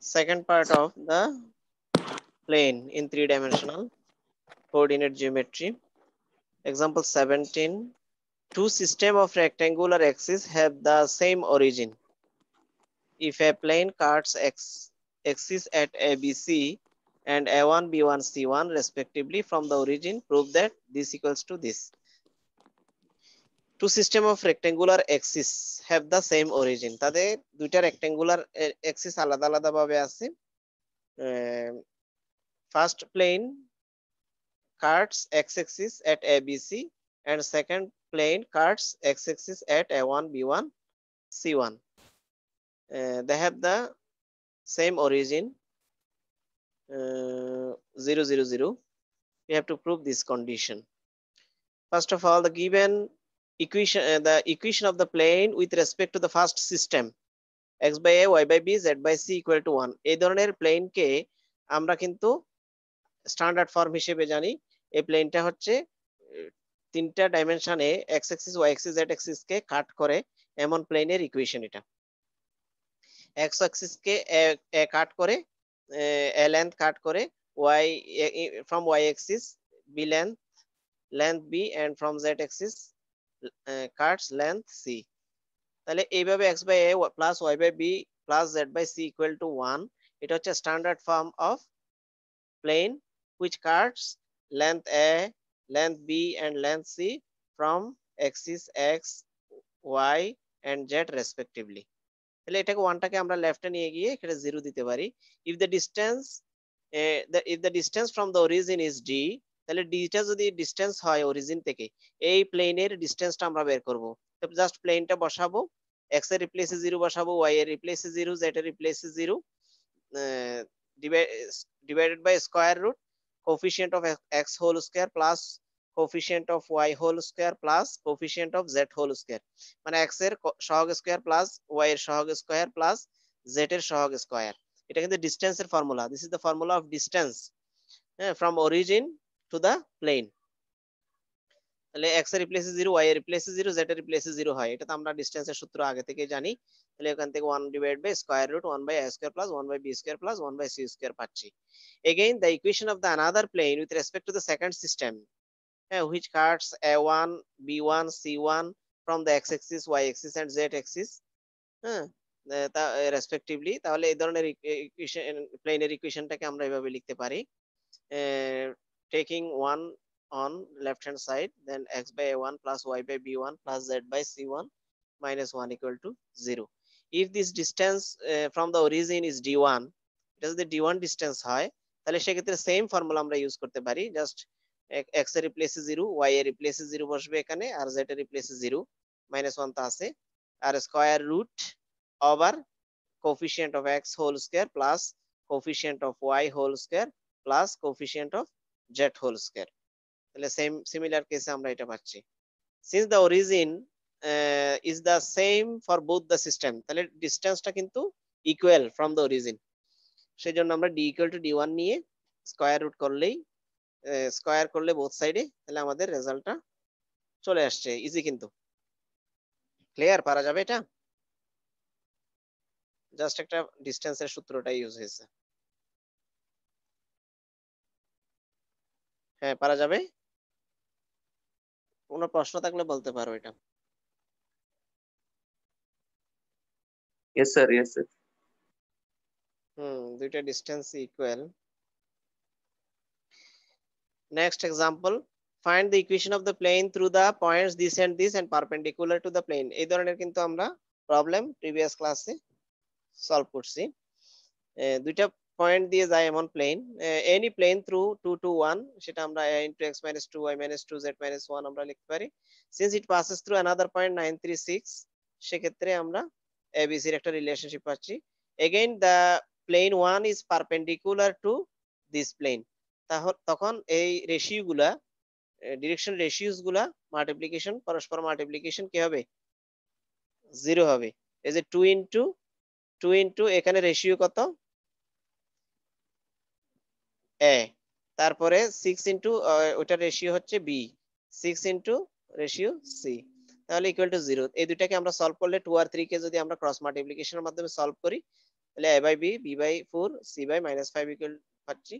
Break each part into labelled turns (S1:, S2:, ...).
S1: second part of the plane in three-dimensional coordinate geometry. Example 17. Two systems of rectangular axes have the same origin. If a plane cuts axis at ABC and A1, B1, C1 respectively from the origin, prove that this equals to this. Two systems of rectangular axis have the same origin. তাদের দুইটা rectangular axis আলাদা আলাদা ভাবে আছে। First plane cuts x-axis at ABC and second plane cuts x-axis at A1, B1, C1. They have the same origin 0, 0, 0. We have to prove this condition. First of all, the given equation, the equation of the plane with respect to the first system, x by a, y by b, z by c equal to 1. এই ধরনের প্লেনকে আমরা কিন্তু standard form হিসেবে জানি। এই প্লেনটা হচ্ছে তিনটা ডাইমেনশনে x axis, y axis, z axis কে কাট করে এমন প্লেনের ইকুয়েশন এটা। x অ্যাক্সিস কে a কাট করে, a লেন্থ কাট করে, y from y axis b length b and from z axis cuts length c. তাহলে এইভাবে x by a plus y by b plus z by c equal to 1, এটা হচ্ছে standard form of plane which cuts length a, length b and length c from axis x, y and z respectively. তাহলে এটাকে 1টাকে আমরা লেফটে নিয়ে গিয়ে এখানে 0 দিতে পারি। if the distance from the origin is d, তাহলে d টা যদি ডিসটেন্স হয় অরিজিন থেকে, এই প্লেনের ডিসটেন্সটা আমরা বের করব। তো জাস্ট প্লেনটা বসাবো, x এর রিপ্লেসে 0 বসাবো, y এর রিপ্লেসে 0, z এর রিপ্লেসে 0, divided by square root coefficient of x whole square plus coefficient of y whole square plus coefficient of z whole square, মানে x এর সহগ স্কয়ার প্লাস y এর সহগ স্কয়ার প্লাস z এর সহগ স্কয়ার। এটা কিন্তু ডিসটেন্সের formula. This is the formula of distance from origin to the plane. তাহলে x এর রিপ্লেসে 0, y এর রিপ্লেসে 0, z এর রিপ্লেসে 0 হয়। এটা তো আমরা ডিসটেন্সের সূত্র আগে থেকে জানি। তাহলে এখান থেকে 1 divide by square root 1 by a square plus 1 by b square plus 1 by c square পাচ্ছি। Again, the equation of the another plane with respect to the second system, which cuts a1, b1, c1 from the x-axis, y-axis and z-axis, respectively. তাহলে এই ধরনের equation, প্লেনের ইকুয়েশনটাকে আমরা এভাবে লিখতে পারি, taking 1 on left hand side, then x by a1 plus y by b1 plus z by c1 minus 1 equal to 0. If this distance from the origin is d1, এটা যদি d1 ডিসটেন্স হয়, তাহলে সেক্ষেত্রে সেম ফর্মুলা আমরা use করতে পারি। Just x এর রিপ্লেসে 0, y এর রিপ্লেসে 0 বসবে এখানে, আর z এর রিপ্লেসে 0, minus 1 তো আছে, আর square root over coefficient of x whole square plus coefficient of y whole square plus coefficient of z whole square. তাহলে সেম সিমিলার কেসে আমরা এটা পাচ্ছি। Since the origin is the same for both the system, তাহলে ডিসটেন্সটা কিন্তু equal from the origin, সেই জন্য আমরা d ইকুয়াল টু d1 নিয়ে স্কয়ার রুট করলেই, স্কয়ার করলে বোথ সাইডে, তাহলে আমাদের রেজাল্টটা চলে আসছে। ইজি কিন্তু, ক্লিয়ার, পারা যাবে এটা। জাস্ট একটা ডিসটেন্সের সূত্রটা ইউজ হয়েছে। হ্যাঁ, পারা যাবে। কোনো প্রশ্ন থাকলে বলতে পারো এটা।
S2: Yes sir, yes sir.
S1: দুইটা distance equal. Next example, find the equation of the plane through the points this and perpendicular to the plane. এই ধরনের কিন্তু আমরা প্রবলেম প্রিভিয়াস ক্লাসে সলভ করছি। দুইটা পয়েন্ট দিয়ে যায় এমন plane, any plane through 2 to 1, সেটা আমরা a into x minus 2 y minus 2 z minus 1 আমরা লিখতে পারি। since it passes through another point 9, 3, 6, সেক্ষেত্রে আমরা abc এর একটা রিলেশনশিপ পাচ্ছি। again the plane 1 is perpendicular to this plane, তখন এই রেশিও গুলা, ডিরেকশন রেশিওস গুলা মাল্টিপ্লিকেশন, পরস্পর মাল্টিপ্লিকেশন কি হবে? 0 হবে। এই যে 2 into এখানে রেশিও কত? a, তারপরে 6 into ওটার রেশিও হচ্ছে b, 6 into রেশিও c, তাহলে ইকুয়াল টু 0। এই দুটাকে আমরা সলভ করলে 2 আর 3 কে যদি আমরা ক্রস মাল্টিপ্লিকেশনের মাধ্যমে সলভ করি, তাহলে a by b, b by 4, c by -5 equal 3.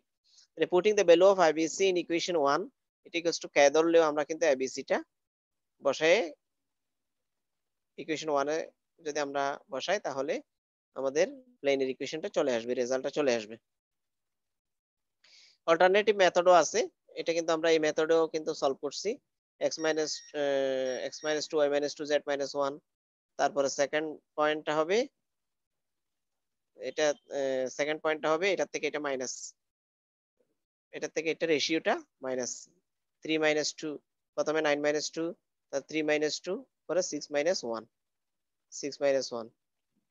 S1: Putting the value of abc in equation 1, it equals to k ধরলেও আমরা কিন্তু abc টা বসায় ইকুয়েশন 1 এ যদি আমরা বসাই তাহলে আমাদের প্লেনের ইকুয়েশনটা চলে আসবে, রেজাল্টটা চলে আসবে। অল্টারনেটিভ মেথডও আছে, এটা কিন্তু আমরা এই মেথডেও কিন্তু সলভ করছি। x - 2 y - 2 z - 1। তারপরে সেকেন্ড পয়েন্টটা হবে এটা, সেকেন্ড পয়েন্টটা হবে এটা থেকে এটা মাইনাস, এটা থেকে এটা রেশিওটা মাইনাস 3 - 2, প্রথমে 9 - 2, তারপর 3 - 2, পরে 6 - 1, 6 - 1।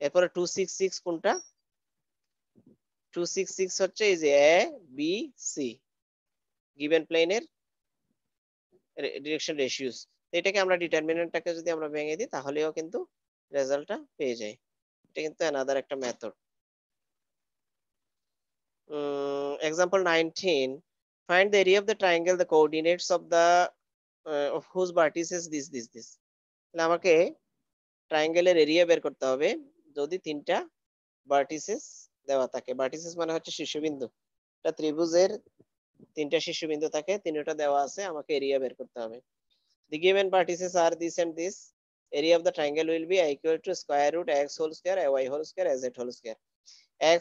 S1: এরপরে 266 কোনটা? 266 হচ্ছে এই যে এ বি সি গিভেন প্লেনের ডিরেকশন রেশিওস। এটাকে আমরা ডিটারমিনেন্টটাকে যদি আমরা ভেঙে দিই তাহলেও কিন্তু রেজাল্টটা পেয়ে যাই। এটা কিন্তু অ্যানাদার একটা method. Example 19, find the area of the triangle, the coordinates of the of whose vertices this. তাহলে আমাকে ট্রায়াঙ্গেলের এরিয়া বের করতে হবে যদি তিনটা ভার্টিসেস দেওয়া থাকে। ভার্টিসেস মানে হচ্ছে শীর্ষবিন্দু। এটা ত্রিভুজের তিনটা শীর্ষবিন্দু থাকে, তিনটা দেওয়া আছে, আমাকে এরিয়া বের করতে হবে। The given vertices are this and this. Area of the triangle will be equal to square root x whole square, y whole square, z whole square. x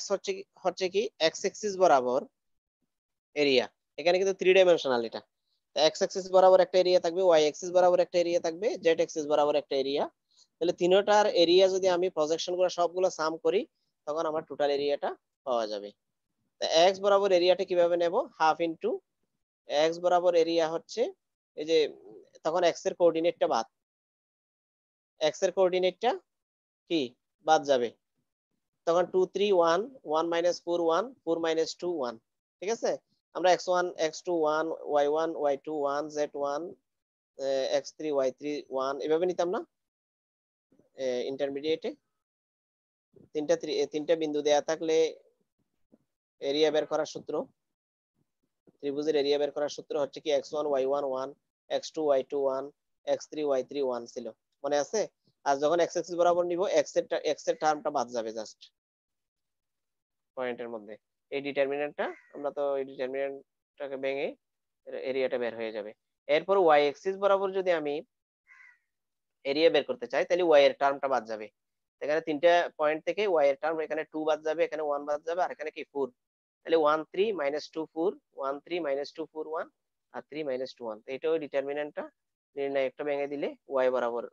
S1: হচ্ছে কি x axis বরাবর এরিয়া, এখানে কিন্তু 3 dimensional. এটা x axis বরাবর একটা area থাকবে, y axis বরাবর একটা এরিয়া থাকবে, z axis বরাবর একটা এরিয়া। তাহলে তিনটার এরিয়া যদি আমি প্রজেকশন গুলো সবগুলো সাম করি তখন আমার টোটাল এরিয়াটা পাওয়া যাবে। তো x বরাবর এরিয়াটা কিভাবে নেব? হাফ ইনটু x বরাবর এরিয়া হচ্ছে এই যে, তখন x এর কোঅর্ডিনেটটা বাদ, x এর কোঅর্ডিনেটটা কি বাদ যাবে, তখন 2 3 1 1 - 4 1 4 - 2 1। ঠিক আছে, আমরা x1 x2 1 y1 y2 1 z1 x3 y3 1 এভাবে নিতাম না ইন্টারমিডিয়েটে। তিনটা বিন্দু দেয়া থাকলে এরিয়া বের করার সূত্র, ত্রিভুজের এরিয়া বের করার সূত্র হচ্ছে কি x1 y1 1 x2 y2 1 x3 y3 1 ছিল, মনে আছে? আর যখন x axis বরাবর নিব x এর টার্মটা বাদ যাবে জাস্ট পয়েন্টের মধ্যে। এই ডিটারমিনেন্টটা আমরা তো এই ডিটারমিনেন্টটাকে ভেঙে এরিয়াটা বের হয়ে যাবে। এরপর y axis বরাবর যদি আমি এরিয়া বের করতে চাই তাহলে y এর টার্মটা বাদ যাবে। এখানে তিনটা পয়েন্ট থেকে y এর টার্ম, এখানে 2 বাদ যাবে, এখানে 1 বাদ যাবে, আর এখানে কি 4। তাহলে 1 3 - 2 4 1 3 - 2 4 1 আর 3 - 2 1। তো এটাও ডিটারমিনেন্টটা নির্ণায়কটা ভেঙে দিলে y বরাবর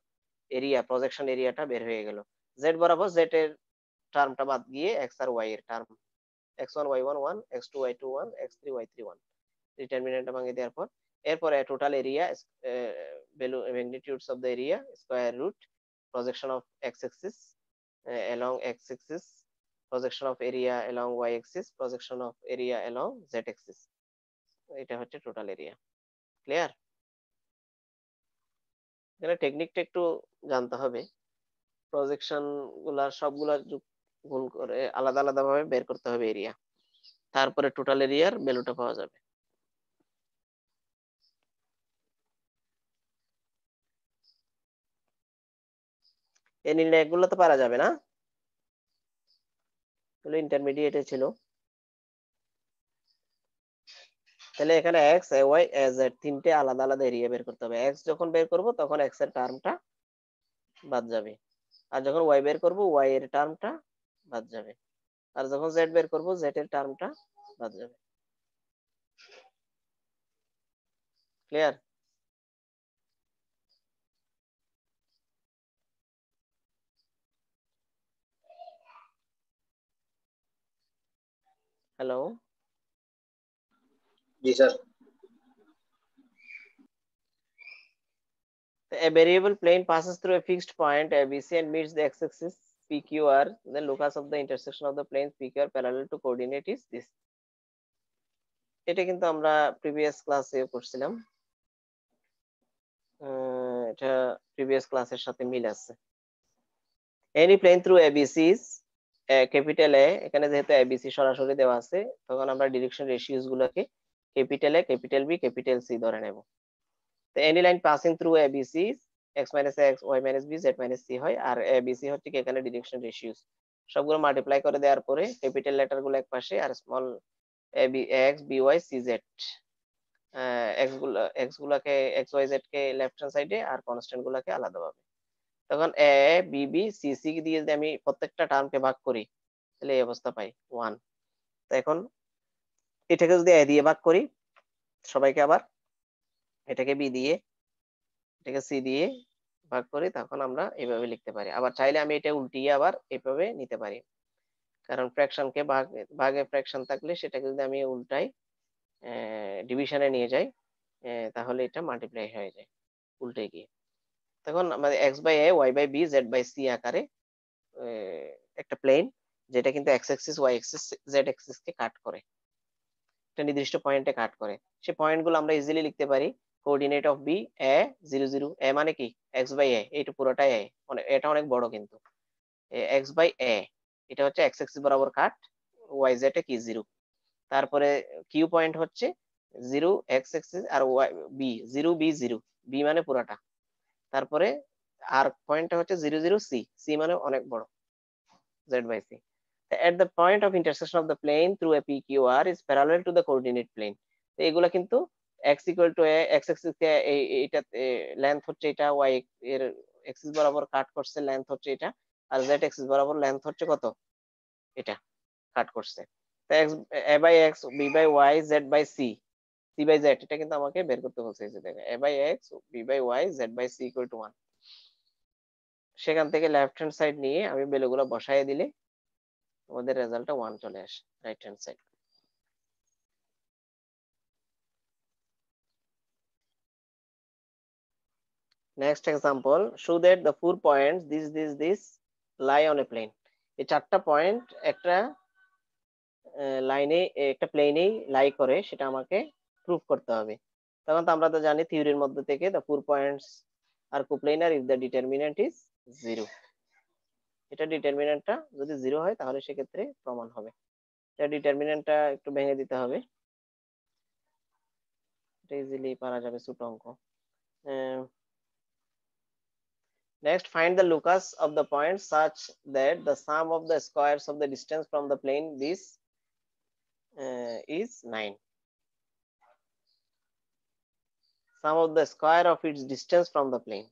S1: এরিয়া প্রজেকশন এরিয়াটা বের হয়ে গেল। z বরাবর z এর টার্মটা বাদ গিয়ে x আর y এর term x1 y1 1 x2 y2 1 x3 y3 1 ডিটারমিনেন্টটা ভাঙিয়ে দেওয়ার পর এরপরে total area value magnitudes of the area square root projection of x axis along x axis, projection of area along y axis, projection of area along z axis। এটা হচ্ছে total area. Clear? এখানে টেকনিকটা একটু জানতে হবে, projection গুলা সবগুলা গুণ করে আলাদা আলাদা ভাবে বের করতে হবে এরিয়া, তারপরে টোটাল এরিয়ার ভ্যালুটা পাওয়া যাবে। এই নির্ণায়কগুলো তো পারা যাবে না, ইন্টারমিডিয়েটে ছিল। তাহলে এখানে x y z তিনটে আলাদা আলাদা এরিয়া বের করতে হবে। x যখন বের করব তখন x এর টার্মটা বাদ যাবে, আর যখন y বের করব y এর টার্মটা বাদ যাবে, আর যখন z বের করব z এর টার্মটা বাদ যাবে। Clear? Hello?
S2: G sir.
S1: A variable plane passes through a fixed point ABC and meets the x-axis PQR. Then locus of the intersection of the planes PQR parallel to coordinate is this. এটা কিন্তু আমরা previous ক্লাসে করছিলাম, এটা previous ক্লাসের সাথে মিল আছে। Any plane through ABC is capital A, এখানে যেহেতু ABC সরাসরি দেওয়া আছে তখন আমরা ডিরেকশন রেশিওস গুলোকে capital A, capital B, capital C ধরে নেব। তো any line passing through ABC x - x y - b z - c হয়, আর ABC হচ্ছে কি এখানে ডিরেকশন রেশিওস। সবগুলো মাল্টিপ্লাই করে দেওয়ার পরে ক্যাপিটাল লেটার গুলো এক পাশে আর small x b y c z x গুলাকে এক্স ওয়াই জেড কে লেফট হ্যান্ড সাইডে আর কনস্ট্যান্ট গুলাকে আলাদাভাবে। তখন a b b c c দিয়ে যদি আমি প্রত্যেকটা টার্মকে ভাগ করি তাহলে এই অবস্থা পাই 1। তো এখন এটাকে যদি এ দিয়ে ভাগ করি সবাইকে, আবার এটাকে বি দিয়ে এটাকে সি দিয়ে ভাগ করি, তখন আমরা এইভাবে লিখতে পারি। আবার চাইলে আমি এটা উল্টিয়ে আবার এইভাবে নিতে পারি, কারণ ফ্র্যাকশনকে ভাগে ফ্র্যাকশন থাকলে সেটাকে যদি আমি উল্টাই ডিভিশনে নিয়ে যাই তাহলে এটা মাল্টিপ্লাই হয়ে যায় উল্টে গিয়ে। তখন আমাদের x by a y by b z by c আকারে একটা প্লেন, যেটা কিন্তু x axis y axis z axis কে কাট করে, একটা নির্দিষ্ট পয়েন্টে কাট করে। সেই পয়েন্ট গুলো আমরা ইজিলি লিখতে পারি কোঅর্ডিনেট অফ বি এ 0 0। এ মানে কি এক্স বাই এ, এইটা পুরোটাই এ, এটা অনেক বড় কিন্তু এক্স বাই এ, এটা হচ্ছে এক্স এক্সিস বরাবর কাট, ওয়াই জেড এ কি 0। তারপরে কিউ পয়েন্ট হচ্ছে 0 এক্স এক্সিস আর ওয়াই বি 0 বি 0, বি মানে পুরাটা। তারপরে আর পয়েন্টটা হচ্ছে 0 0 সি, সি মানে অনেক বড় Z by C. at the point of intersection of the plane through a PQR is parallel to the coordinate plane। তো এগুলা কিন্তু x equal to a x axis কে এইটা লেন্থ হচ্ছে এটা, y এর এক্সিস বরাবর কাট করছে লেন্থ হচ্ছে এটা, আর z এক্সিস বরাবর লেন্থ হচ্ছে কত এটা কাট করছে। তো x a by x b by y z by c c by z, এটা কিন্তু আমাকে বের করতে বলছে। এই যে দেখো a by x b by y z by c equal to 1। সেখান থেকে লেফট হ্যান্ড সাইড নিয়ে আমি ভ্যালুগুলো বসায় দিলে আমাদের রেজাল্টটা 1 চলে আসে right hand side. Next example, show that the 4 points this lie on a plane। এই চারটা পয়েন্ট একটা লাইনে একটা প্লেনেই লাই করে, সেটা আমাকে প্রুফ করতে হবে। তখন তো আমরা তো জানি থিওরির মধ্যে থেকে the 4 points are coplanar if the determinant is 0। এটা ডিটারমিনেন্টটা যদি 0 হয় তাহলে সেক্ষেত্রে প্রমাণ হবে। এটা ডিটারমিনেন্টটা একটু ভেঙে দিতে হবে, এটা ইজিলি পারা যাবে ছোট অঙ্ক। Next, find the locus of the point such that the sum of the squares of the distance from the plane this is 9। Sum of the square of its distance from the plane।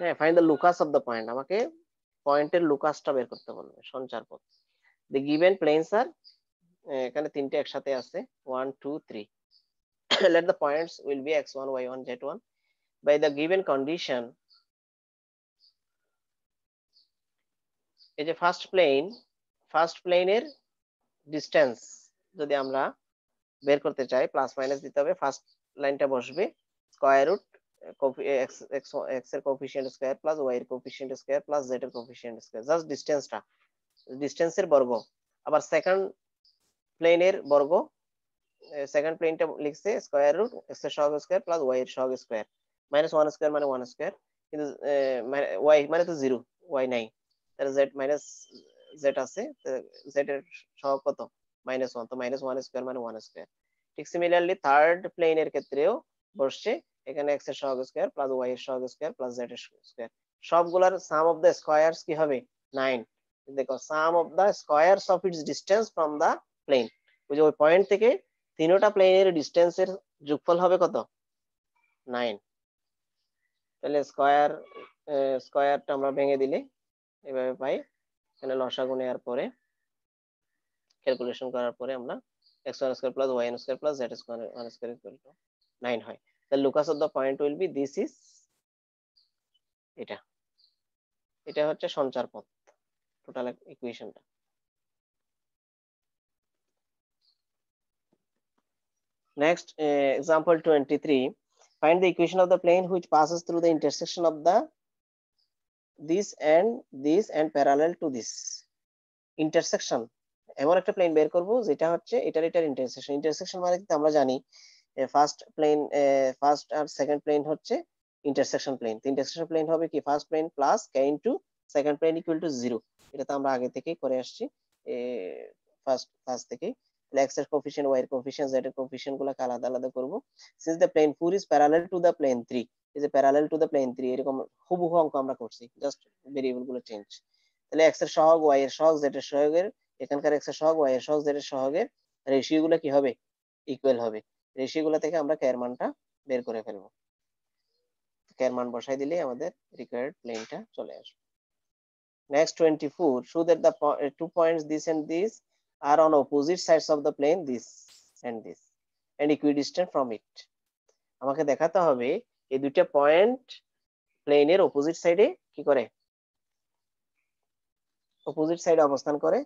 S1: হ্যাঁ, find the locus of the point, আমাকে পয়েন্টের লুকাসটা বের করতে বলবে, সঞ্চার পথ। The given planes are এখানে তিনটে একসাথে আছে 1 2 3। Let the points will be x1 y1 z1 by the given condition। এই যে ফার্স্ট প্লেনের ডিস্টেন্স যদি আমরা বের করতে চাই, প্লাস মাইনাস দিতে হবে। ফার্স্ট লাইনটা বসবে স্কয়ার রুট এক্স এর কোএফিসিয়েন্ট স্কয়ার প্লাস ওয়াই এর কোএফিসিয়েন্ট স্কয়ার প্লাস জেড এর কোএফিসিয়েন্ট স্কয়ার, জাস্ট ডিস্টেন্সের বর্গ। আবার সেকেন্ড প্লেনের বর্গ, সেকেন্ড প্লেনটা লিখছে স্কয়ার রুট এক্স এর সহগ স্কয়ার প্লাস ওয়াই এর সহগ স্কয়ার, মাইনাস 1 স্কয়ার মানে 1 স্কয়ার, কিন্তু ওয়াই মানে তো 0, ওয়াই নাই, তাহলে জেড মাইনাস জেড আছে, জেড এর সহগ কত -1, তো -1 স্কয়ার মানে 1 স্কয়ার। ঠিক সিমিলারলি থার্ড প্লেনের ক্ষেত্রেও বসছে, এখানে এক্স এর সহগ স্কয়ার প্লাস ওয়াই এর সহগ স্কয়ার প্লাস জেড এর স্কয়ার, সবগুলার সাম অফ দ্য স্কয়ারস কি হবে 9। দেখো sum of the squares of its distance from the plane, ওই যে ওই পয়েন্ট থেকে তিনটা প্লেনের ডিসটেন্সের যোগফল হবে কত 9। তাহলে স্কয়ারটা আমরা ভেঙে দিলে এভাবে পাই, এখানে লসাগু নেওয়ার পরে ক্যালকুলেশন করার পরে আমরা x1 square plus y1 square plus z square 1 square equal to 9 হয়। the locus of the point will be this is এটা, এটা হচ্ছে সঞ্চার পথ টোটাল ইকুয়েশনটা। Next example 23, find the equation of the plane which passes through the intersection of the this and parallel to this। Intersection, এমন একটা plane বের করব যেটা হচ্ছে এটার ইন্টারসেকশন। ইন্টারসেকশন মানে কিন্তু আমরা জানি ফার্স্ট আর সেকেন্ড প্লেন হচ্ছে ইন্টারসেকশন প্লেন। তো ইন্টারসেকশন প্লেন হবে কি first plane plus k into second plane equal to 0। এটা তো আমরা আগে থেকেই করে আসছি ফার্স্ট ক্লাস থেকে। x এর কোএফিসিয়েন্ট y এর কোএফিসিয়েন্ট z এর কোএফিসিয়েন্ট গুলোকে আলাদা আলাদা করব। Since the plane 4 is parallel to the plane 3, is parallel to the plane 3, এরকম হুবহু অঙ্ক আমরা করছি, জাস্ট ভেরিয়েবল গুলো চেঞ্জ। তাহলে x এর সহগ y এর সহগ z এর সহগের এখানকার x এর সহগ y এর সহগ z এর সহগের রেশিও গুলো কি হবে ইকুয়াল হবে রেশিও গুলো থেকে আমরা k এর মানটা বের করে ফেলবো k এর মান বসাই দিলে আমাদের রিকোয়ার্ড প্লেনটা চলে আসবে next 24 show that the 2 points this and this are on opposite sides of the plane this and this and equidistant from it আমাকে দেখাতে হবে এই দুইটা পয়েন্ট প্লেনের অপোজিট সাইডে কি করে অপোজিট সাইডে অবস্থান করে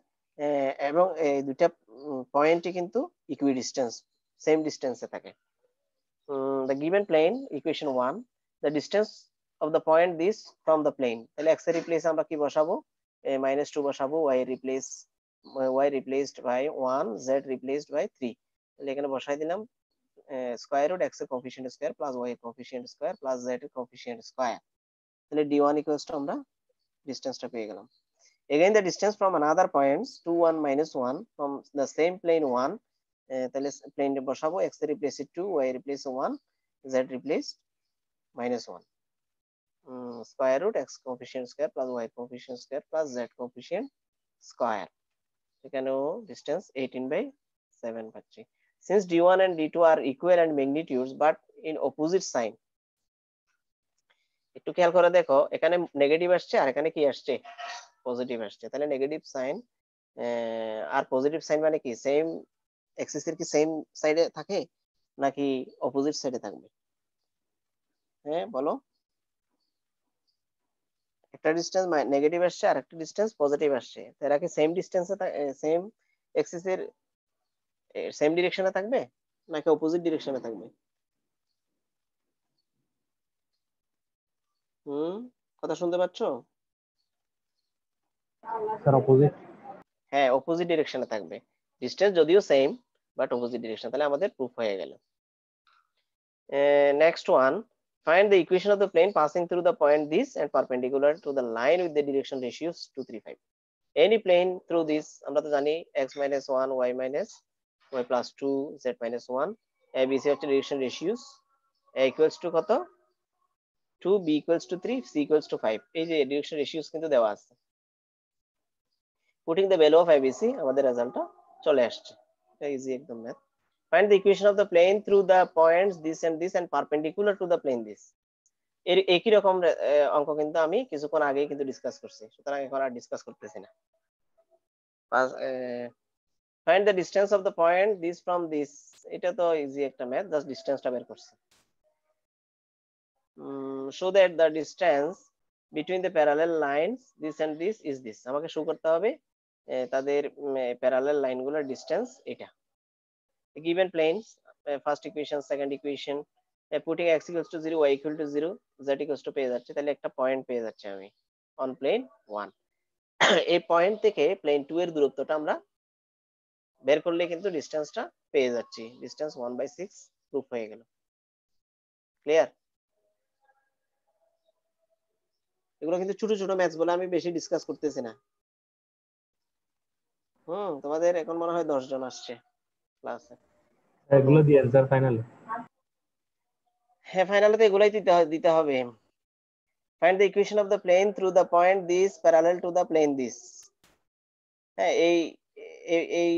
S1: এবং এই দুইটা পয়েন্টই কিন্তু ইকুইডিস্টেন্স সেম ডিসটেন্সে থাকে the given plane equation 1 the distance of the point this from the plane তাহলে x এর রিপ্লেস আমরা কি বসাবো -2 বসাবো y replace y replaced by 1 z replaced by 3 তাহলে এখানে বসাই দিলাম স্কয়ার রুট x এর কোএফিসিয়েন্ট স্কয়ার প্লাস y এর কোএফিসিয়েন্ট স্কয়ার প্লাস z এর কোএফিসিয়েন্ট স্কয়ার তাহলে d1 ইকুয়ালস টু আমরা ডিসটেন্সটা পেয়ে গেলাম again the distance from another points 2 1 -1 from the same plane 1 তাহলে প্লেনে বসাবো x এর replace 2 y replace 1 z replace -1 square root x coefficient square plus y coefficient square plus z coefficient square এখানেও distance 18/7 পাচ্ছি since d1 and d2 are equal and magnitudes but in opposite sign একটু খেয়াল করে দেখো এখানে negative আসছে আর এখানে কি আসছে পজিটিভ আসছে তাহলে নেগেটিভ সাইন আর পজিটিভ সাইন মানে কি সেম অ্যাক্সিস এর কি সেম সাইডে থাকে নাকি অপোজিট সাইডে থাকবে হ্যাঁ বলো একটা ডিসটেন্স নেগেটিভ আসছে আর একটা ডিসটেন্স পজিটিভ আসছে এরা কি সেম ডিসটেন্সে সেম অ্যাক্সিস এর সেম ডিরেকশনে থাকবে নাকি অপোজিট ডিরেকশনে থাকবে কথা শুনতে পাচ্ছ
S3: স্যার অপোজিট
S1: হ্যাঁ অপোজিট ডিরেকশনে থাকবে ডিসটেন্স যদিও সেম বাট অপোজিট ডিরেকশন তাহলে আমাদের প্রুফ হয়ে গেল next one find the equation of the plane passing through the point this and perpendicular to the line with the direction ratios 2 3 5 any plane through this আমরা তো জানি x minus 1 y minus y plus 2 z minus 1 abc হচ্ছে direction ratios a equals to কত 2 b equals to 3 c equals to 5 এই যে direction ratios কিন্তু দেওয়া আছে putting the value of abc আমাদের রেজাল্টটা চলে আসছে এটা ইজি একদম math find the equation of the plane through the points this and perpendicular to the plane this এর একই রকম অঙ্ক কিন্তু আমি কিছুক্ষণ আগেই কিন্তু ডিসকাস করছি সুতরাং এখন আর ডিসকাস করতেছি না find the distance of the point this from this এটা তো ইজি একটা ম্যাথ জাস্ট ডিসটেন্সটা বের করছি show that the distance between the parallel lines this and this is this আমাকে শো করতে হবে তাদের প্যারালাল লাইনগুলোর ডিসটেন্স এটা given planes first equation second equation putting x equals to 0 y equal to 0 z equals to পেয়ে যাচ্ছে তাহলে একটা point পেয়ে যাচ্ছে আমি on plane 1 এই পয়েন্ট থেকে প্লেন 2 এর দূরত্বটা আমরা বের করলে কিন্তু ডিসটেন্সটা পেয়ে যাচ্ছি ডিসটেন্স 1/6 প্রুফ হয়ে গেল ক্লিয়ার এগুলো কিন্তু ছোট ছোট ম্যাথস বলে আমি বেশি ডিসকাস করতেছি না তোমাদের এখন মনে হয় 10 জন আসছে ক্লাসে
S3: এগুলো দিয়ে आंसर ফাইনালে
S1: হ্যাঁ ফাইনালে তো এগুলাই দিতে হবে find the equation of the plane through the point this parallel to the plane this হ্যাঁ এই এই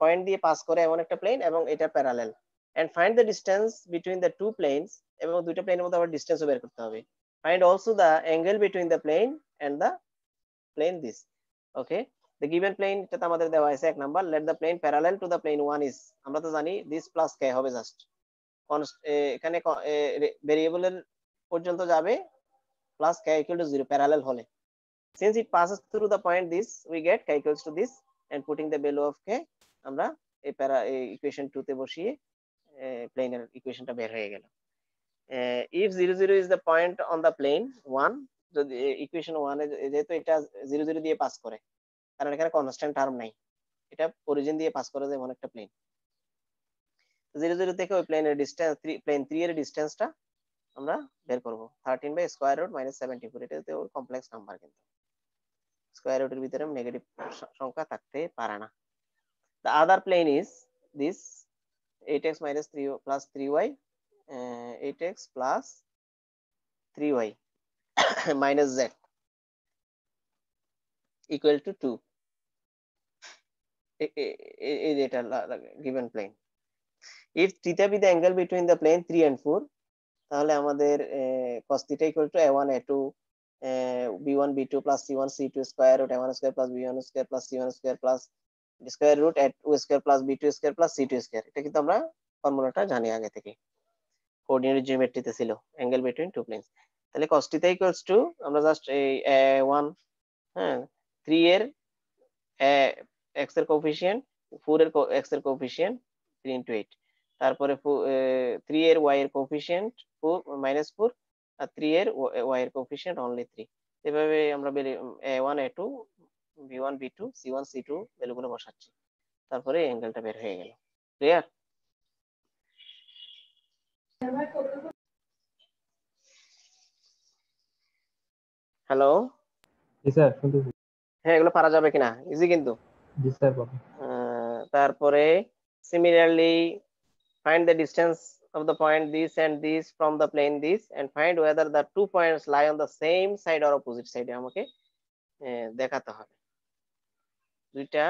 S1: পয়েন্ট দিয়ে পাস করে এমন একটা প্লেন এবং এটা parallel and find the distance between the two planes এবং দুইটা প্লেনের মধ্যে আবার ডিসটেন্সও বের করতে হবে find also the angle between the plane and the plane this okay the given plane এটা আমাদের দেওয়া আছে এক number let the plane parallel to the plane 1 is আমরা তো জানি this plus k হবে জাস্ট এখানে ভেরিয়েবলের পর্যন্ত যাবে plus k equal to 0 parallel হলে since it passes through the point this we get k equals to this and putting the value of k আমরা এই ইকুয়েশন 2 তে বসিয়ে প্লেনের ইকুয়েশনটা বের হয়ে গেল if 0 0 is the point on the plane 1 যদি ইকুয়েশন 1 এ যেহেতু এটা 0 0 দিয়ে পাস করে কারণ এখানে কনস্ট্যান্ট টার্ম নাই এটা অরিজিন দিয়ে পাস করে যেমন একটা প্লেন 0 0 থেকে ওই প্লেনের ডিসটেন্স প্লেন 3 এর ডিসটেন্সটা আমরা বের করব 13 বাই স্কয়ার রুট -74 এটা তো কমপ্লেক্স নাম্বার কিন্তু স্কয়ার রুটের ভিতরে নেগেটিভ সংখ্যা থাকতে পারে না the other plane is this 8x minus 3 plus 3y 8x plus 3y minus z equal to 2 is it a given plane. If theta be the angle between the plane 3 and 4, তাহলে আমাদের cos theta equal to a1 a2 b1 b2 plus c1 c2 square root a1 square plus b1 square plus c1 square plus square root a2 square plus b2 square plus c2 square. এটা কিন্তু আমরা ফর্মুলাটা জানি আগে থেকে, coordinate জিওমেট্রিতে ছিল angle between two planes. তাহলে cos theta equals to আমরা জাস্ট এই a1 হ্যাঁ 3 এর x এর কোএফিসিয়েন্ট 4 এর x এর কোএফিসিয়েন্ট 3 into 8, তারপরে 3 এর y এর কোএফিসিয়েন্ট -4 আর 3 এর y এর কোএফিসিয়েন্ট অনলি 3। এভাবে আমরা a1 a2 b1 b2 c1 c2 ভ্যালুগুলো বসাচ্ছি, তারপরে অ্যাঙ্গেলটা বের হয়ে গেল। ক্লিয়ার? হ্যালো,
S3: জি স্যার শুনতেছি।
S1: হ্যাঁ এগুলো পারা যাবে কিনা? ইজি কিন্তু।
S3: জি স্যার পাবো।
S1: তারপরে similarly find the distance of the point this and this from the plane this and find whether the 2 points lie on the same side or opposite side. আমাকে দেখাতে হবে দুইটা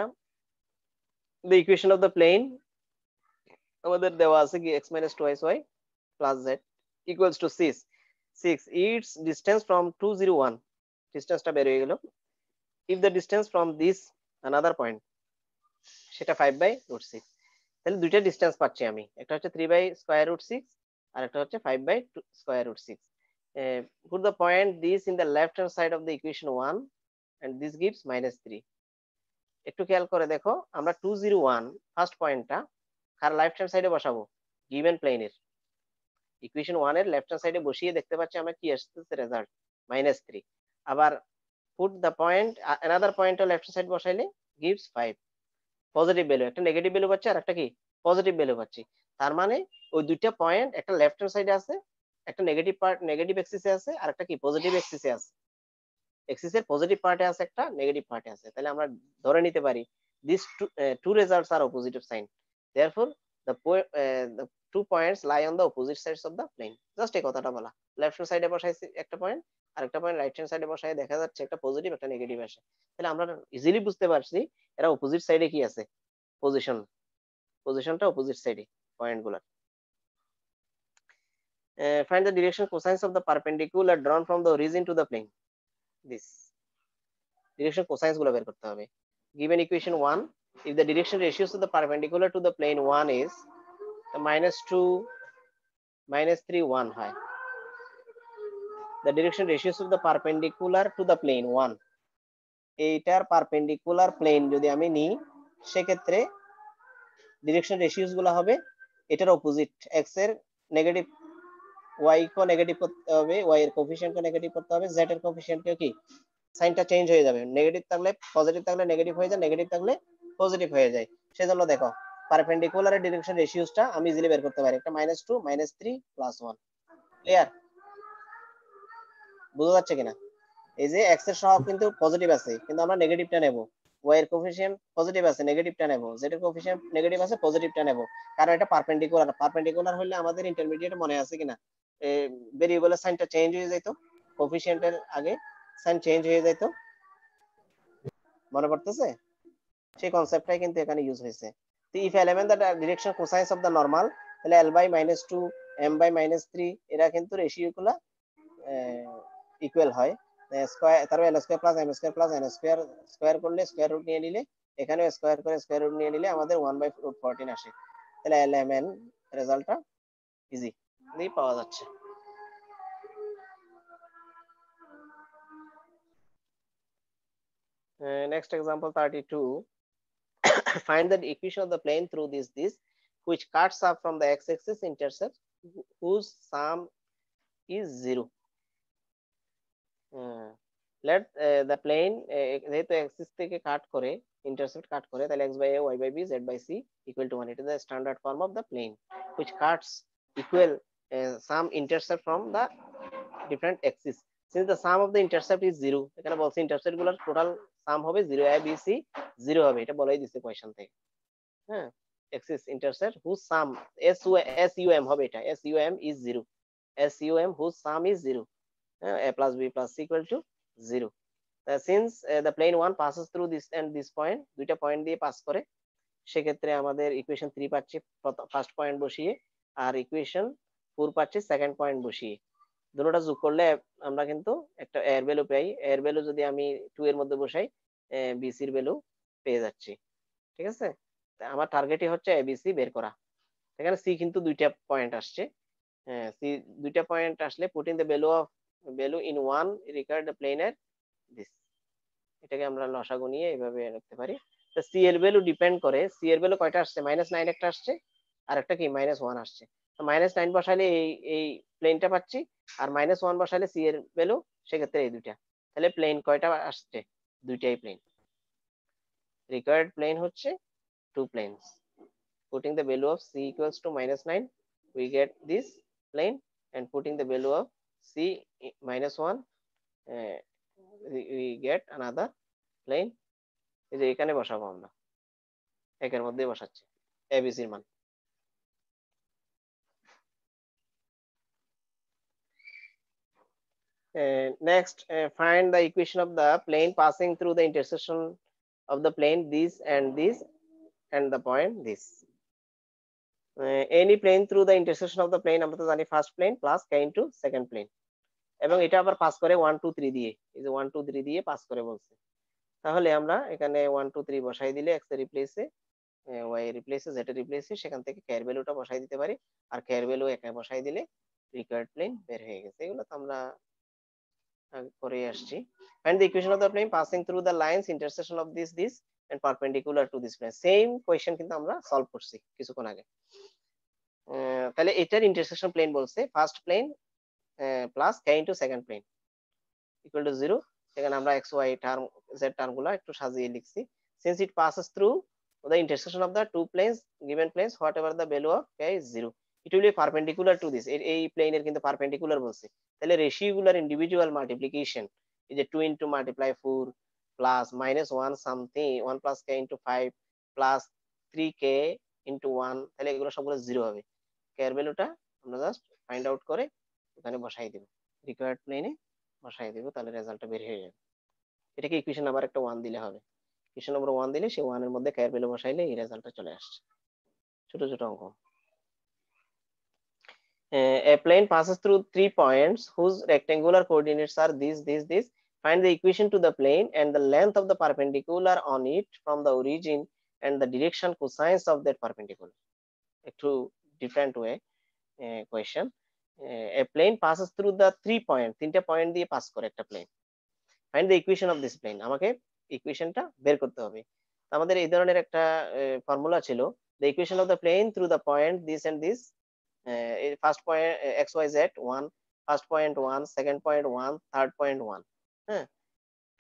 S1: the equation of the plane আমাদের দেওয়া আছে কি x minus 2y plus z equals to 6 its distance from 201 ডিসটেন্সটা বের হয়ে গেল। if the distance from this another point সেটা 5/√6, তাহলে দুইটা ডিসটেন্স পাচ্ছি আমি, একটা হচ্ছে 3/√6 আর একটা হচ্ছে 5/√6। put the point this in the left hand side of the equation 1 and this gives -3। একটু খেয়াল করে দেখো, আমরা 201 ফার্স্ট পয়েন্টটা কার লেফট হ্যান্ড সাইডে বসাবো? গিভেন প্লেনের ইকুয়েশন 1 এর লেফট হ্যান্ড সাইডে বসিয়ে দেখতে পাচ্ছি আমরা কি আসছে রেজাল্ট -3। আবার put the point another point ও লেফট সাইড বসাইলে gives 5, পজিটিভ ভ্যালু, একটা নেগেটিভ ভ্যালু পাচ্ছি আর একটা কি পজিটিভ ভ্যালু পাচ্ছি। তার মানে ওই দুইটা পয়েন্ট একটা লেফট হ্যান্ড সাইডে আছে, একটা নেগেটিভ পার্ট নেগেটিভ এক্সিসে আছে আর একটা কি পজিটিভ এক্সিসে আছে। এক্সিসের পজিটিভ পার্টে আছে, একটা নেগেটিভ পার্টে আছে। তাহলে আমরা ধরে নিতে পারি these two results are opposite of sign, therefore the two points lie on the opposite sides of the plane। Just এই কথাটা বলা, লেফট হ্যান্ড সাইডে বসাইছি একটা পয়েন্ট আর একটা পয়েন্ট রাইট হ্যান্ড সাইডে বসাই দেখা যাচ্ছে একটা পজিটিভ একটা নেগেটিভ আসে। তাহলে আমরা ইজিলি বুঝতে পারছি এরা অপোজিট সাইডে কি আছে, পজিশনটা অপোজিট সাইডে পয়েন্টগুলো। find the direction cosines of the perpendicular drawn from the origin to the plane। this direction cosines গুলো বের করতে হবে। given equation 1, if the direction ratios of the perpendicular to the plane 1 is -2 -3 1 হয়, the direction ratios of the perpendicular to the plane 1 এইটার perpendicular plane যদি আমি নিই সেক্ষেত্রে ডিরেকশন রেশিওস গুলো হবে এটার অপোজিট, x এর নেগেটিভ y কো নেগেটিভ করতে হবে, y এর কোএফিসিয়েন্ট কো নেগেটিভ করতে হবে, z এর কোএফিসিয়েন্ট কি সাইনটা চেঞ্জ হয়ে যাবে, নেগেটিভ থাকলে পজিটিভ থাকলে নেগেটিভ হয়ে যায়, নেগেটিভ থাকলে পজিটিভ হয়ে যায়। সেজন্য দেখো পারপেন্ডিকুলার ডিরেকশন রেশিওসটা আমি ইজিলি বের করতে পারি, একটা -2 -3 +1। ক্লিয়ার? বুঝা যাচ্ছে কিনা? এই যে x এর সহগ কিন্তু পজিটিভ আছে কিন্তু আমরা নেগেটিভটা নেব, y এর কোএফিসিয়েন্ট পজিটিভ আছে নেগেটিভটা নেব, z এর কোএফিসিয়েন্ট নেগেটিভ আছে পজিটিভটা নেব, কারণ এটা পারপেন্ডিকুলার হলে আমাদের ইন্টারমিডিয়েট মনে আছে কিনা ভেরিয়েবলের সাইনটা চেঞ্জ হয়ে যেত, কোএফিসিয়েন্টের আগে সাইন চেঞ্জ হয়ে যেত, মনে পড়তেছে? সেই কনসেপ্টটাই কিন্তু এখানে ইউজ হয়েছে। তো if element the direction cosines of the normal, তাহলে l/-2 m/-3 এরা কিন্তু রেশিওগুলো ইকুয়াল হয়, স্কয়ার তারপরে l² + m² + n² স্কয়ার করলে স্কয়ার রুট নিয়ে নিলে এখানেও স্কয়ার করে স্কয়ার রুট নিয়ে নিলে আমাদের 1/√14 আসে। তাহলে lmn রেজাল্টটা ইজি পাওয়া যাচ্ছে। Next example 32, find the equation of the plane through this which cuts up from the x-axis intercept whose sum is 0. let the plane যেহেতু axis থেকে কাট করে intercept কাট করে তাহলে x/a y/b z/c = 1, it is the standard form of the plane which cuts equal some intercept from the different axis। since the sum of the intercept is 0, এখানে বলছে intercept গুলোর total সাম হবে 0, a b c 0 হবে, এটা বলাই দিছে question থেকে। হ্যাঁ, axis intercept whose sum sum হবে, এটা sum is 0, sum whose sum is 0, a plus b plus c = 0। Since the plane 1 passes through this and this point, দুইটা পয়েন্ট দিয়ে পাস করে, সেক্ষেত্রে আমাদের ইকুয়েশন 3 পাচ্ছি ফার্স্ট পয়েন্ট বসিয়ে, আর ইকুয়েশন 4 পাচ্ছি সেকেন্ড পয়েন্ট বসিয়ে। দুটোটা যোগ করলে আমরা কিন্তু একটা এর ভ্যালু পাই। এর ভ্যালু যদি আমি 2 এর মধ্যে বসাই, বিসির ভ্যালু পেয়ে যাচ্ছি। ঠিক আছে, আমার টার্গেটই হচ্ছে এবিসি বের করা। এখানে সি কিন্তু দুইটা পয়েন্ট আসছে, সি দুইটা পয়েন্ট আসলে putting the value in one required the প্লেনের দিস, এটাকে আমরা লসাগু নিয়ে এইভাবে রাখতে পারি। তো সি এর ভ্যালু ডিপেন্ড করে, সি এর ভ্যালু কয়টা আসছে, -9 একটা আসছে, আর একটা কি -1 আসছে। তো -9 বসাইলে এই প্লেনটা পাচ্ছি, আর -1 বসাইলে সি এর ভ্যালু, সেক্ষেত্রে এই দুইটা। তাহলে প্লেন কয়টা আসছে, দুইটাই প্লেন। রিকোয়ার্ড প্লেন হচ্ছে 2 planes. Putting the value of c equals to -9, we get this plane, and putting the value of c -1, we get another plane. এই যে এখানে বসাবো আমরা, একের মধ্যে বসাচ্ছি এবিসির মান। Next, find the equation of the plane passing through the intersection of the plane this and this and the point this. Any plane through the intersection of the plane, আমরা তো জানি first plane plus k into second plane, এবং এটা আবার pass করে 1 2 3 দিয়ে, এই যে 1 2 3 দিয়ে পাস করে বলছে। তাহলে আমরা এখানে 1 2 3 বসাই দিলে x এর রিপ্লেসে, y এর রিপ্লেসে, z এর রিপ্লেসে, সেখান থেকে k এর ভ্যালুটা বসাই দিতে পারি, আর k এর ভ্যালু একা বসাই দিলে রিকোয়ার্ড প্লেন বের হয়ে গেছে। এগুলো তো আমরা করে আসছি। Find the equation of the plane passing through the lines intersection of this and perpendicular to this plane. Same question কিন্তু আমরা সলভ করছি কিছুক্ষণ আগে। তাহলে এটার ইন্টারসেকশন প্লেন বলছে first plane plus k into second plane equal to 0। এখানে আমরা x y টার্ম z টার্মগুলো একটু সাজিয়ে লিখছি। Since it passes through the intersection of the two planes, given planes, whatever the value of k is 0, it will be perpendicular to this. এই প্লেনের কিন্তু perpendicular বলছে, তাহলে রেশিওগুলার ইন্ডিভিজুয়াল মাল্টিপ্লিকেশন, এই যে 2 into multiply 4 plus -1 something 1 plus k into 5 plus 3k into 1, তাহলে এগুলো সবগুলো 0 হবে। k এর ভ্যালুটা আমরা জাস্ট ফাইন্ড আউট করে এখানে বসাই দেব, রিকোয়ার্ড প্লেনে বসাই দেব, তাহলে রেজাল্টটা বের হয়ে যাবে। এটাকে ইকুয়েশন নাম্বার একটা 1 দিলে হবে। ইকুয়েশন নাম্বার 1 দিলে সেই 1 এর মধ্যে k এর ভ্যালু বসাইলে এই রেজাল্টটা চলে আসছে। ছোট ছোট অঙ্ক। A plane passes through 3 points whose rectangular coordinates are this. Find the equation to the plane and the length of the perpendicular on it from the origin and the direction cosines of that perpendicular. একটু different way question. A plane passes through the 3 points, তিনটা point দিয়ে pass করে একটা plane. Find the equation of this plane. আমাকে ইকুয়েশনটা বের করতে হবে। আমাদের এই ধরনের একটা ফর্মুলা ছিল, the equation of the plane through the point this and this, first point x y z 1, first point 1, second point 1, third point 1। হ্যাঁ,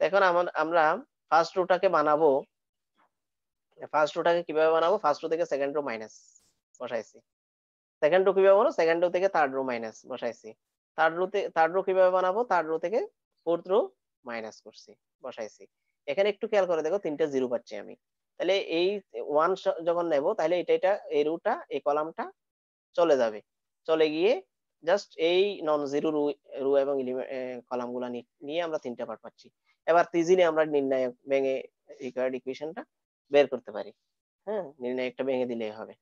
S1: এখন আমরা ফার্স্ট রোটাকে বানাবো, ফার্স্ট রোটাকে কিভাবে বানাবো, ফার্স্ট রো থেকে সেকেন্ড রো মাইনাস বসাইছি, সেকেন্ড রো কিভাবে বানাবো, সেকেন্ড রো থেকে থার্ড রো মাইনাস বসাইছি, থার্ড রো কিভাবে বানাবো, থার্ড রো থেকে ফোর্থ রো মাইনাস করছি বসাইছি। এখানে একটু খেয়াল করে দেখো, তিনটা জিরো পাচ্ছি আমি, তাহলে এই 1 যখন নেব, তাহলে এটা এই রোটা এই কলামটা চলে যাবে, চলে গিয়ে জাস্ট এই নন জিরো রো এবং কলাম গুলা নিয়ে আমরা তিনটা পার্ট পাচ্ছি। এবার ইজিলি আমরা নির্ণায়ক ভেঙে রিকোয়ার্ড ইকুয়েশনটা বের করতে পারি। হ্যাঁ, নির্ণায়কটা ভেঙে দিলেই হবে।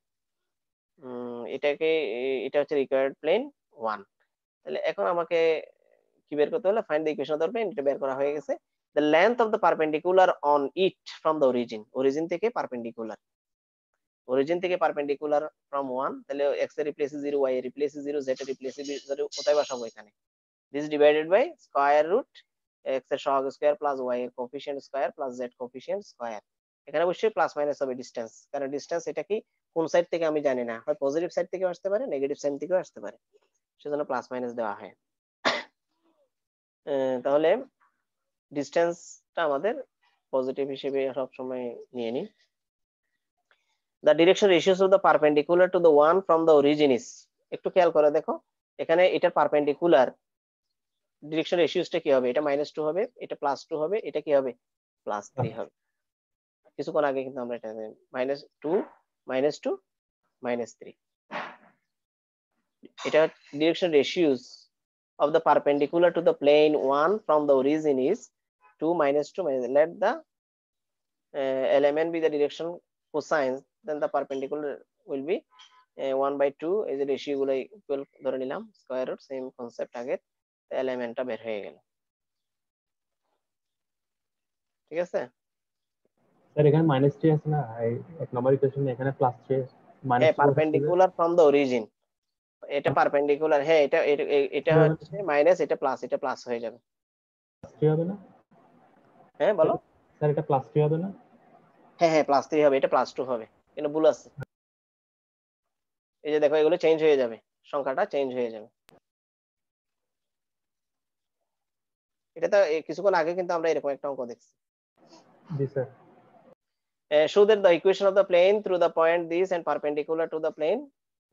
S1: এটা হচ্ছে রিকোয়ার্ড প্লেন 1। তাহলে এখন আমাকে কি বের করতে হলো, find the equation of the plane, এটা বের করা হয়ে গেছে। The length of the perpendicular on it from the origin থেকে পারপেন্ডিকুলার, অরিজিন থেকে পারপেন্ডিকুলার ফ্রম 1, তাহলে x এর রিপ্লেস 0, y এর রিপ্লেস 0, z এর রিপ্লেস 0, কোথায় বসাবো এখানে, this divided by square root x এর সহগ স্কয়ার প্লাস y এর coefficient square plus z coefficient square. এখানে অবশ্যই প্লাস মাইনাস হবে ডিসটেন্স, কারণ ডিসটেন্স এটা কি কোন সাইড থেকে আমি জানি না, হয় পজিটিভ সাইড থেকে আসতে পারে, নেগেটিভ সাইড থেকেও আসতে পারে, সেজন্য প্লাস মাইনাস দেওয়া হয়। তাহলে ডিসটেন্সটা আমাদের পজিটিভ হিসেবে সব সময় নিয়ে নিই। The direction ratios of the perpendicular to the one from the origin is, একটু খেয়াল করে দেখো, এখানে এটা পারপেন্ডিকুলার, ডিরেকশন রেশিওসটা কি হবে, এটা -2 হবে, এটা +2 হবে, এটা কি হবে +3 হবে। কিছুক্ষণ আগে কিন্তু আমরা এটা -2 -2 -3, এটা direction ratios of the perpendicular to the plane 1 from the origin is 2 minus 2 minus, let the element be the direction cosine, then the perpendicular will be 1 by 2, এই যে রেশিও গুলো ইকুয়াল ধরে নিলাম, স্কয়ার রুট, সেম কনসেপ্ট আগে, এলিমেন্টটা বের হয়ে গেল। ঠিক আছে
S3: স্যার এখানে -3 আছে না, এই এক নম্বর ইকুয়েশনে এখানে +3
S1: হ্যাঁ, পারপেন্ডিকুলার ফ্রম দ্য অরিজিন, এটা পারপেন্ডিকুলার, হ্যাঁ এটা হচ্ছে মাইনাস, এটা প্লাস হয়ে যাবে।
S3: +3 হবে না?
S1: হ্যাঁ বলো।
S3: স্যার এটা +3 হবে না?
S1: হ্যাঁ +3 হবে, এটা +2 হবে, কিন্তু ভুল আছে। এই যে দেখো এগুলো চেঞ্জ হয়ে যাবে, সংখ্যাটা চেঞ্জ হয়ে যাবে। এটা তো কিছুক্ষণ আগে কিন্তু আমরা এরকম একটা অঙ্ক দেখছি।
S3: জি sir.
S1: show that the equation of the plane through the point this and perpendicular to the plane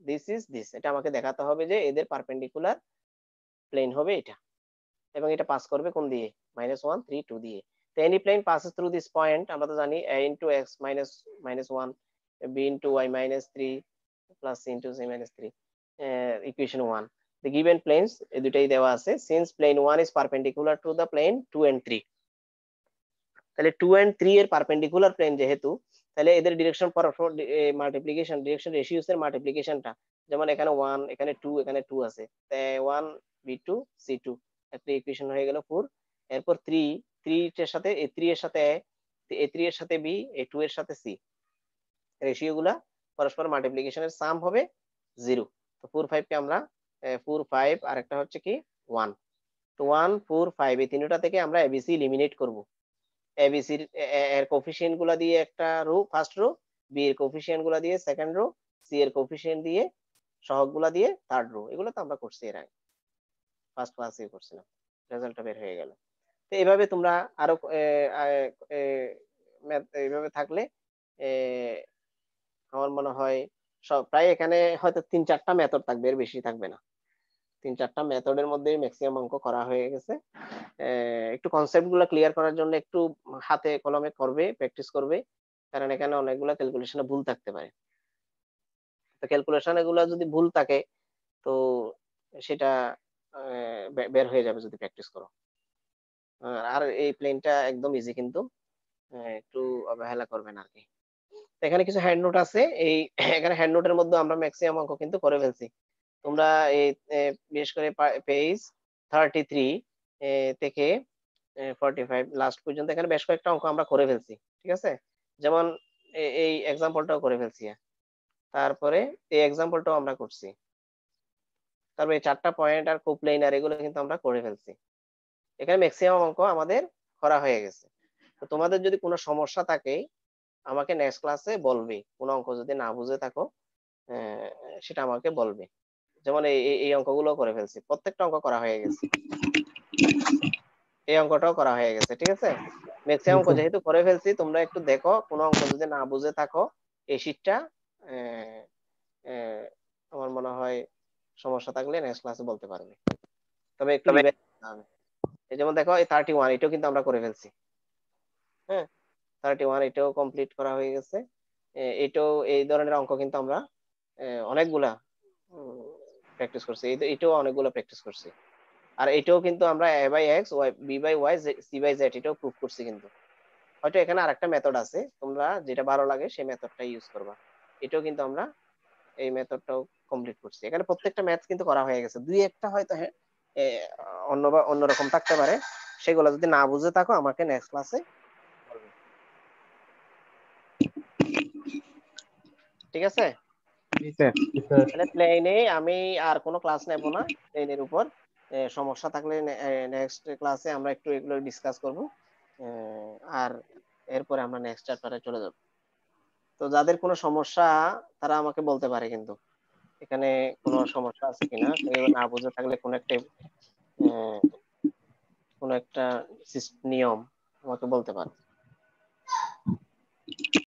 S1: this is this, এটা আমাকে দেখাতে হবে যে এদের পারপেন্ডিকুলার প্লেন হবে এটা, এবং এটা পাস করবে কোন দিয়ে, -1 3 2 দিয়ে। তো any plane passes through this point, আমরা তো জানি a into x minus 1 b into y minus 3 plus c into c minus 3, equation 1, the given planes এই দুটাই দেওয়া আছে, since plane 1 is perpendicular to the plane 2 and 3, তাহলে 2 and 3 এর perpendicular plane যেহেতু, তাহলে এদের ডিরেকশন মাল্টিপ্লিকেশন, ডিরেকশন রেশিওস এর মাল্টিপ্লিকেশনটা, যেমন এখানে 1 এখানে 2 এখানে 2 আছে, 1 b2 c2, একটা ইকুয়েশন হয়ে গেল 4। এরপর 3 এর সাথে a3 এর সাথে a3 এর সাথে b, a2 এর সাথে c, রেশিওগুলা পরস্পর মাল্টিপ্লিকেশনের সাম হবে 0। তো 4 5 কে আমরা 4 5 আর একটা হচ্ছে কি 1, তো 1 4 5 এই তিনটা থেকে আমরা abc এলিমিনেট করব। ABC এর কোফিশিয়েন্ট গুলা দিয়ে একটা রো ফার্স্ট রো, বি এর কোফিশিয়েন্ট গুলা দিয়ে সেকেন্ড রো, সি এর কোফিশিয়েন্ট দিয়ে সহগ গুলা দিয়ে থার্ড রো, এগুলো তো আমরা করছি এর আগে ফার্স্ট ক্লাসে করছিলাম, রেজাল্টটা বের হয়ে গেল। তো এইভাবে তোমরা আরো এইভাবে থাকলে আমার মনে হয় সব প্রায় এখানে হয়তো 3-4টা মেথড থাকবে, এর বেশি থাকবে না। 3-4টা মেথডের মধ্যে ম্যাক্সিমাম অঙ্ক করা হয়ে গেছে। একটু কনসেপ্ট গুলো ক্লিয়ার করার জন্য একটু হাতে কলমে করবে, প্র্যাকটিস করবে, কারণ এখানে অনেকগুলো ক্যালকুলেশনে ভুল থাকতে পারে। তো ক্যালকুলেশন এগুলো যদি ভুল থাকে তো সেটা বের হয়ে যাবে যদি প্র্যাকটিস করো। আর এই প্লেনটা একদম ইজি, কিন্তু একটু অবহেলা করবেন আর কি। এখানে কিছু হ্যান্ড নোট আছে, এই এখানে হ্যান্ড নোটের মধ্যে আমরা ম্যাক্সিমাম অঙ্ক কিন্তু করে ফেলছি। তোমরা এই বিশেষ করে পেজ 33 থেকে 45 লাস্ট পর্যন্ত এখানে বেশ কয়েকটা অঙ্ক আমরা করে ফেলছি, ঠিক আছে। যেমন এই এক্সাম্পলটাও করে ফেলছি, তারপরে এই এক্সাম্পলটাও আমরা করছি, তারপরে এই 4টা পয়েন্ট আর কোপ্লেনার এগুলো কিন্তু আমরা করে ফেলছি। এখানে ম্যাক্সিমাম অঙ্ক আমাদের করা হয়ে গেছে। তো তোমাদের যদি কোনো সমস্যা থাকে আমাকে নেক্সট ক্লাসে বলবে, কোনো অঙ্ক যদি না বুঝে থাকো সেটা আমাকে বলবে। যেমন এই অঙ্কগুলো করে ফেলছি, প্রত্যেকটা অঙ্ক করা হয়ে গেছে, এই অঙ্কটাও করা হয়ে গেছে, ঠিক আছে। ম্যাক্সিমাম অঙ্ক যেহেতু করে ফেলছি, তোমরা একটু দেখো, কোনো অঙ্ক যদি না বুঝে থাকো এই শীটটা আমার মনে হয় সমস্যা থাকলে নেক্সট ক্লাসে বলতে পারবে, তবে একটু রিভাইজ করতে হবে। এই যেমন দেখো এই 31 এটাও কিন্তু আমরা করে ফেলছি, হ্যাঁ 31 এটাও কমপ্লিট করা হয়ে গেছে। এটাও এই ধরনের অঙ্ক কিন্তু আমরা অনেকগুলা প্র্যাকটিস করছি, এটাও অনেকগুলো প্র্যাকটিস করছি। আর এটাও কিন্তু আমরা a by x b by y c by z এটাও প্রুফ করছি। কিন্তু হয়তো এখানে আরেকটা মেথড আছে, তোমরা যেটা ভালো লাগে সেই মেথডটা ইউজ করবা। এটাও কিন্তু আমরা এই মেথডটাও কমপ্লিট করছি। এখানে প্রত্যেকটা ম্যাথ কিন্তু করা হয়ে গেছে, দুই একটা হয়তো অন্যরকম থাকতে পারে, সেগুলো যদি না বুঝে থাকো আমাকে নেক্সট ক্লাসে বলবে, ঠিক আছে। তাহলে প্লেনে আমি আর কোনো ক্লাস নেব না, প্লেনের উপর সমস্যা থাকলে নেক্সট ক্লাসে আমরা একটু এগুলো ডিসকাস করব, আর এরপরে আমরা নেক্সট চ্যাপ্টারে চলে যাব। তো যাদের কোনো সমস্যা তারা আমাকে বলতে পারে, কিন্তু এখানে কোনো সমস্যা আছে কিনা, না বুঝে থাকলে কোনো একটা নিয়ম আমাকে বলতে পারে।